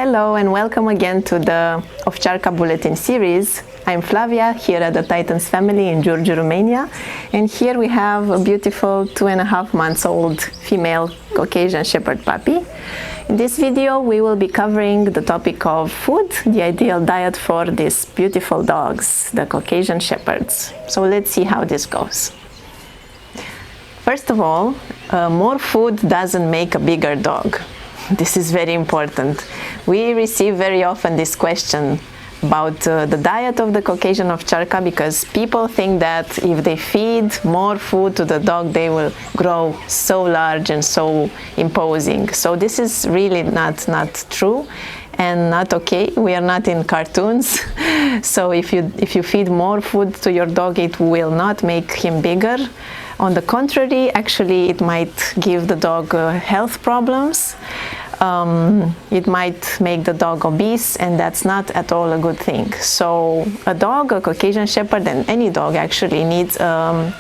Hello and welcome again to the Ovcharka Bulletin Series. I'm Flavia here at the Titans family in Giurgiu, Romania, and here we have a beautiful 2.5 months old female Caucasian Shepherd puppy. In this video we will be covering the topic of food, the ideal diet for these beautiful dogs, the Caucasian Shepherds. So let's see how this goes. First of all, more food doesn't make a bigger dog. This is very important. We receive very often this question about the diet of the Caucasian Ovcharka, because people think that if they feed more food to the dog, they will grow so large and so imposing. So this is really not true and not okay. We are not in cartoons. So if you feed more food to your dog, it will not make him bigger. On the contrary, actually, it might give the dog health problems. It might make the dog obese, and that's not at all a good thing. So a dog, a Caucasian Shepherd, and any dog actually needs a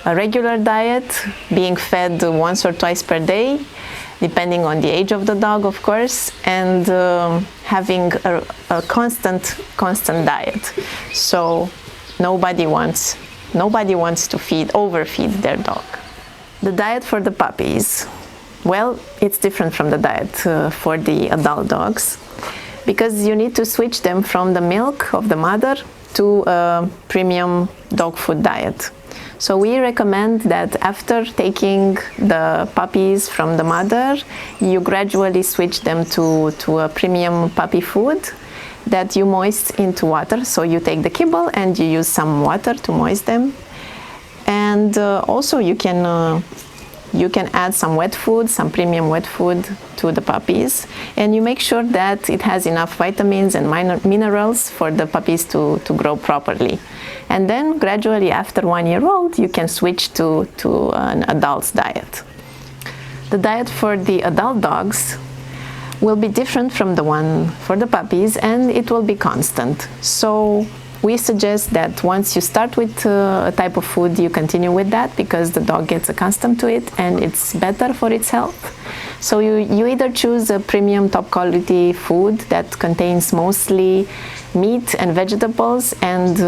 regular diet, being fed once or twice per day, depending on the age of the dog, of course, and having a constant diet. So nobody wants to overfeed their dog. The diet for the puppies. Well, it's different from the diet for the adult dogs, because you need to switch them from the milk of the mother to a premium dog food diet. So we recommend that after taking the puppies from the mother, you gradually switch them to a premium puppy food that you moist into water. So you take the kibble and you use some water to moist them. And also you can add some wet food, some premium wet food to the puppies, and you make sure that it has enough vitamins and minerals for the puppies to grow properly. And then gradually after 1 year old, you can switch to an adult's diet. The diet for the adult dogs will be different from the one for the puppies, and it will be constant. So we suggest that once you start with a type of food, you continue with that, because the dog gets accustomed to it and it's better for its health. So you either choose a premium top quality food that contains mostly meat and vegetables and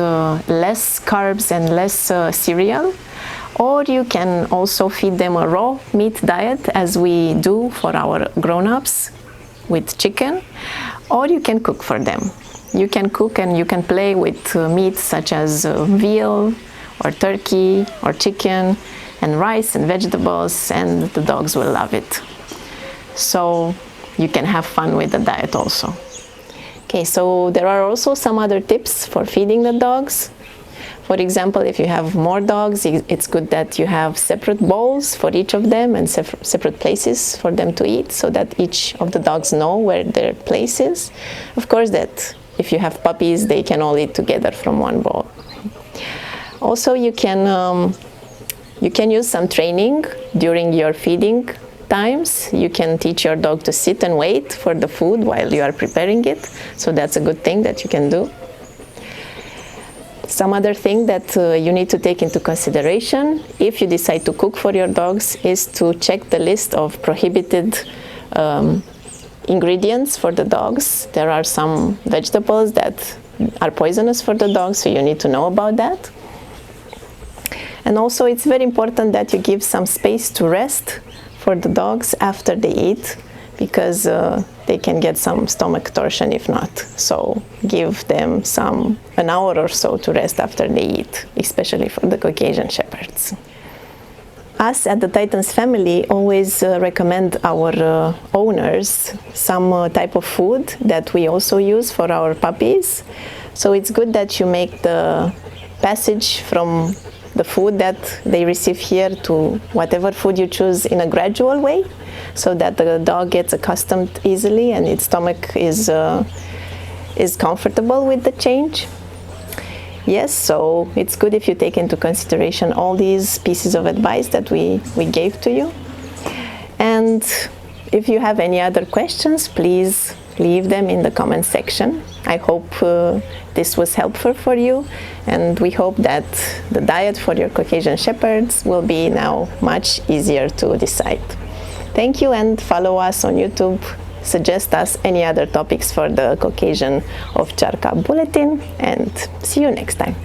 less carbs and less cereal, or you can also feed them a raw meat diet, as we do for our grown-ups with chicken, or you can cook for them. You can cook and you can play with meats such as veal or turkey or chicken and rice and vegetables, and the dogs will love it. So you can have fun with the diet also. Okay, so there are also some other tips for feeding the dogs. For example, if you have more dogs, it's good that you have separate bowls for each of them and separate places for them to eat, so that each of the dogs know where their place is. Of course, that if you have puppies, they can all eat together from one bowl. Also, you can use some training during your feeding times. You can teach your dog to sit and wait for the food while you are preparing it. So that's a good thing that you can do. Some other thing that you need to take into consideration if you decide to cook for your dogs is to check the list of prohibited ingredients for the dogs. There are some vegetables that are poisonous for the dogs, so you need to know about that. And also it's very important that you give some space to rest for the dogs after they eat, because they can get some stomach torsion if not. So give them an hour or so to rest after they eat, especially for the Caucasian Shepherds. Us at the Titans family always recommend our owners some type of food that we also use for our puppies. So it's good that you make the passage from the food that they receive here to whatever food you choose in a gradual way, so that the dog gets accustomed easily and its stomach is comfortable with the change. Yes, so it's good if you take into consideration all these pieces of advice that we gave to you. And if you have any other questions, please leave them in the comment section. I hope this was helpful for you, and we hope that the diet for your Caucasian Shepherds will be now much easier to decide. Thank you, and follow us on YouTube suggest us any other topics for the Caucasian Ovcharka Bulletin, and see you next time.